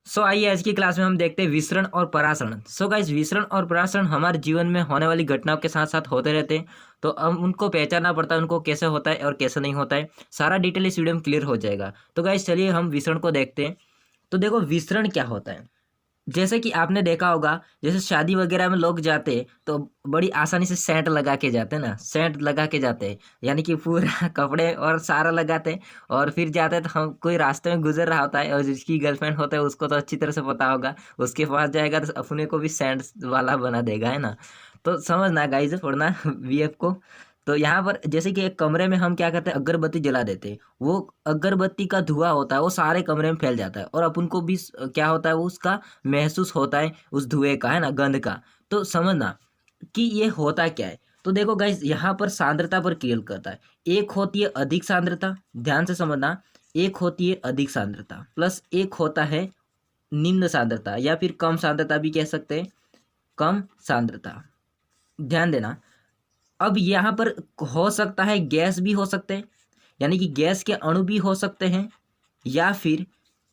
आइए आज की क्लास में हम देखते हैं विसरण और परासरण। गाइस, विसरण और परासरण हमारे जीवन में होने वाली घटनाओं के साथ साथ होते रहते हैं। तो हम उनको पहचानना पड़ता है, उनको कैसे होता है और कैसे नहीं होता है। सारा डिटेल इस वीडियो में क्लियर हो जाएगा। तो गाइस चलिए हम विसरण को देखते हैं। तो देखो, विसरण क्या होता है। जैसे कि आपने देखा होगा, जैसे शादी वगैरह में लोग जाते हैं तो बड़ी आसानी से सेंट लगा के जाते हैं ना, सेंट लगा के जाते हैं, यानी कि पूरा कपड़े और सारा लगाते हैं। और फिर जाते हैं तो हम कोई रास्ते में गुजर रहा होता है और जिसकी गर्लफ्रेंड होता है उसको तो अच्छी तरह से पता होगा, उसके पास जाएगा तो अपने को भी सेंट वाला बना देगा, है ना। तो समझना गाइज, छोड़ना वीएफ को। तो यहाँ पर जैसे कि एक कमरे में हम क्या करते हैं, अगरबत्ती जला देते हैं। वो अगरबत्ती का धुआं होता है, वो सारे कमरे में फैल जाता है और अपन को भी क्या होता है, वो उसका महसूस होता है, उस धुएं का, है ना, गंध का। तो समझना कि ये होता क्या है। तो देखो गाइस, यहाँ पर सांद्रता पर क्रिया करता है। एक होती है अधिक सांद्रता, ध्यान से समझना। एक होती है अधिक सांद्रता प्लस एक होता है निम्न सांद्रता, या फिर कम सांद्रता भी कह सकते हैं, कम सांद्रता। ध्यान देना। अब यहाँ पर हो सकता है गैस भी हो सकते हैं, यानी कि गैस के अणु भी हो सकते हैं, या फिर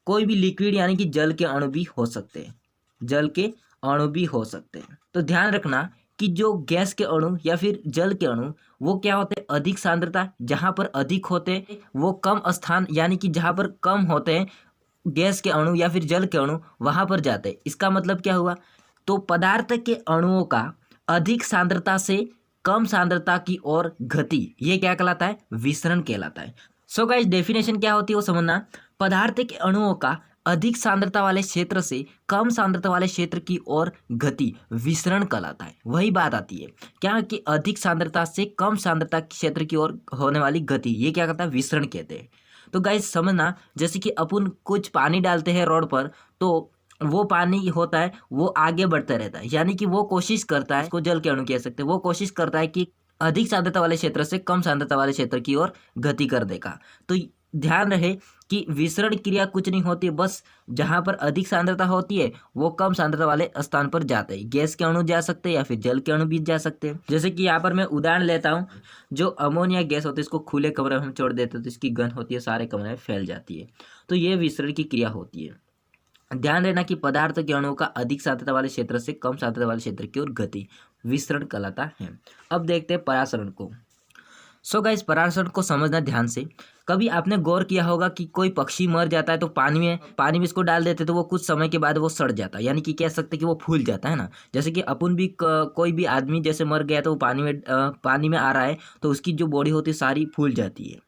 कोई भी लिक्विड यानी कि जल के अणु भी हो सकते हैं, जल के अणु भी हो सकते हैं। तो ध्यान रखना कि जो गैस के अणु या फिर जल के अणु, वो क्या होते हैं, अधिक सांद्रता। जहाँ पर अधिक होते हैं वो कम स्थान, यानी कि जहाँ पर कम होते हैं गैस के अणु या फिर जल के अणु, वहाँ पर जाते हैं। इसका मतलब क्या हुआ, तो पदार्थ के अणुओं का अधिक सांद्रता से कम सांद्रता की ओर गति, ये क्या कहलाता है, विसरण कहलाता है। गाइस, डेफिनेशन क्या होती है वो समझना। पदार्थ के अणुओं का अधिक सांद्रता वाले क्षेत्र से कम सांद्रता वाले क्षेत्र की ओर गति विसरण कहलाता है। वही बात आती है क्या कि अधिक सांद्रता से कम सांद्रता क्षेत्र की ओर होने वाली गति, ये क्या कहता है, विसरण कहते हैं। तो गाइस समझना, जैसे कि अपन कुछ पानी डालते हैं रोड पर, तो वो पानी होता है वो आगे बढ़ता रहता है, यानी कि वो कोशिश करता है, इसको जल के अणु कह सकते हैं, वो कोशिश करता है कि अधिक सांद्रता वाले क्षेत्र से कम सांद्रता वाले क्षेत्र की ओर गति कर देगा। तो ध्यान रहे कि विसरण क्रिया कुछ नहीं होती है, बस जहाँ पर अधिक सांद्रता होती है वो कम सांद्रता वाले स्थान पर जाते हैं। गैस के अणु जा सकते हैं या फिर जल के अणु भी जा सकते हैं। जैसे कि यहाँ पर मैं उदाहरण लेता हूँ, जो अमोनिया गैस होती है इसको खुले कमरे में हम छोड़ देते हैं तो इसकी गंध होती है सारे कमरे में फैल जाती है। तो ये विसरण की क्रिया होती है। ध्यान देना कि पदार्थ के अणुओं का अधिक सांद्रता वाले क्षेत्र से कम सांद्रता वाले क्षेत्र की ओर गति विसरण कहलाता है। अब देखते हैं परासरण को। गाइस, परासरण को समझना ध्यान से। कभी आपने गौर किया होगा कि कोई पक्षी मर जाता है तो पानी में इसको डाल देते तो वो कुछ समय के बाद वो सड़ जाता है, यानी कि कह सकते हैं कि वो फूल जाता है ना। जैसे कि अपन भी कोई भी आदमी जैसे मर गया तो वो पानी में आ रहा है तो उसकी जो बॉडी होती है सारी फूल जाती है।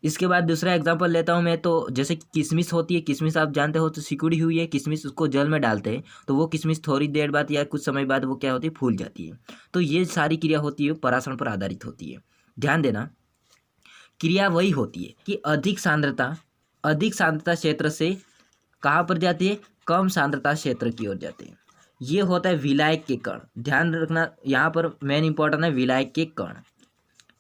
इसके बाद दूसरा एग्जांपल लेता हूँ मैं, तो जैसे किशमिश होती है, किशमिश आप जानते हो, तो सिकुड़ी हुई है किशमिश, उसको जल में डालते हैं तो वो किशमिश थोड़ी देर बाद या कुछ समय बाद वो क्या होती है, फूल जाती है। तो ये सारी क्रिया होती है परासरण पर आधारित होती है। ध्यान देना, क्रिया वही होती है कि अधिक सांद्रता क्षेत्र से कहाँ पर जाती है, कम सांद्रता क्षेत्र की ओर जाते हैं। ये होता है विलायक के कण। ध्यान रखना, यहाँ पर मेन इंपॉर्टेंट है विलायक के कण।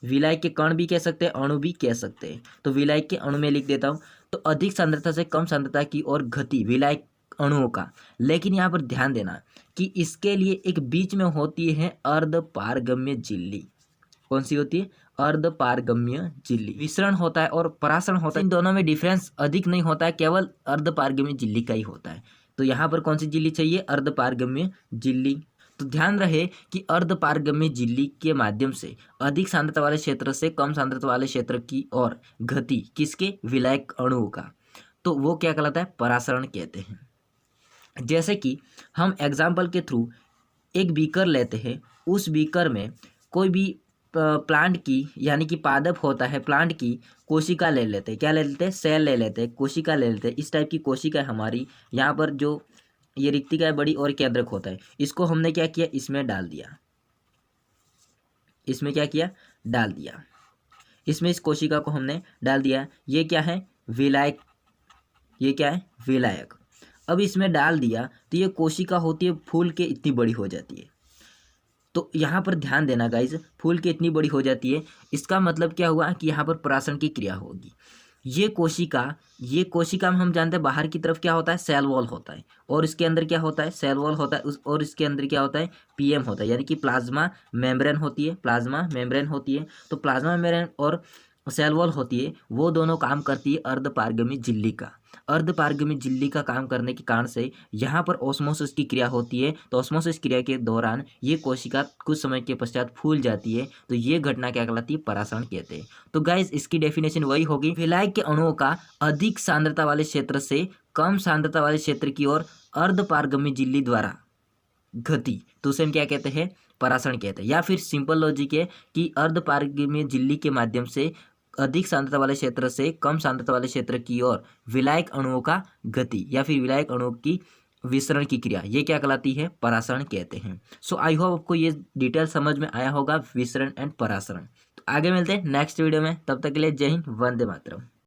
विलायक के कण भी कह सकते हैं, अणु भी कह सकते हैं। तो विलायक के अणु में लिख देता हूँ। तो अधिक सांद्रता से कम सांद्रता की ओर गति विलायक अणुओं का। लेकिन यहाँ पर ध्यान देना कि इसके लिए एक बीच में होती है अर्धपारगम्य झिल्ली। कौन सी होती है, अर्धपारगम्य झिल्ली। विसरण होता है और परासरण होता है, इन दोनों में डिफरेंस अधिक नहीं होता है, केवल अर्धपारगम्य झिल्ली का ही होता है। तो यहाँ पर कौन सी झिल्ली चाहिए, अर्धपारगम्य झिल्ली। तो ध्यान रहे कि अर्धपारगम्य झिल्ली के माध्यम से अधिक सांद्रता वाले क्षेत्र से कम सांद्रता वाले क्षेत्र की ओर गति किसके, विलायक अणुओं का। तो वो क्या कहलाता है, परासरण कहते हैं। जैसे कि हम एग्जाम्पल के थ्रू एक बीकर लेते हैं, उस बीकर में कोई भी प्लांट की, यानी कि पादप होता है प्लांट की, कोशिका ले लेते हैं। क्या ले लेते हैं, सेल ले लेते हैं, कोशिका ले लेते हैं। इस टाइप की कोशिका है हमारी। यहाँ पर जो ये रिक्तिका है बड़ी और केंद्रक होता है, इसको हमने क्या किया, इसमें डाल दिया। इसमें क्या किया, डाल दिया। इसमें इस कोशिका को हमने डाल दिया। ये क्या है, विलायक। ये क्या है, विलायक। अब इसमें डाल दिया तो ये कोशिका होती है फूल के इतनी बड़ी हो जाती है। तो यहाँ पर ध्यान देना गाइज, फूल के इतनी बड़ी हो जाती है, इसका मतलब क्या हुआ कि यहाँ पर परासरण की क्रिया होगी। ये कोशिका में हम जानते हैं बाहर की तरफ क्या होता है, सेल वॉल होता है, और इसके अंदर क्या होता है, सेल वॉल होता है और इसके अंदर क्या होता है, पीएम होता है, यानी कि प्लाज्मा मेम्ब्रेन होती है। प्लाज्मा मेम्ब्रेन होती है। तो प्लाज्मा मेम्ब्रेन और सेल वॉल होती है, वो दोनों काम करती है अर्धपारगम्य झिल्ली का। अर्धपारगमी झिल्ली का काम करने के कारण से यहाँ पर ऑस्मोसिस की क्रिया होती है। तो ऑस्मोसिस क्रिया के दौरान ये कोशिका कुछ समय के पश्चात फूल जाती है, तो ये घटना क्या कहलाती है, परासरण कहते हैं। तो गाइज इसकी डेफिनेशन वही होगी, विलायक के अणुओं का अधिक सांद्रता वाले क्षेत्र से कम सांद्रता वाले क्षेत्र की ओर अर्धपारगमी झिल्ली द्वारा गति, तो उसे हम क्या कहते हैं, परासरण कहते हैं। या फिर सिंपल लॉजिक है कि अर्धपारगमी झिल्ली के माध्यम से अधिक सांद्रता वाले क्षेत्र से कम सांद्रता वाले क्षेत्र की ओर विलायक अणुओं का गति या फिर विलायक अणुओं की विसरण की क्रिया, ये क्या कहलाती है, परासरण कहते हैं। सो आई होप आपको ये डिटेल समझ में आया होगा, विसरण एंड परासरण। तो आगे मिलते हैं नेक्स्ट वीडियो में, तब तक के लिए जय हिंद, वंदे मातरम।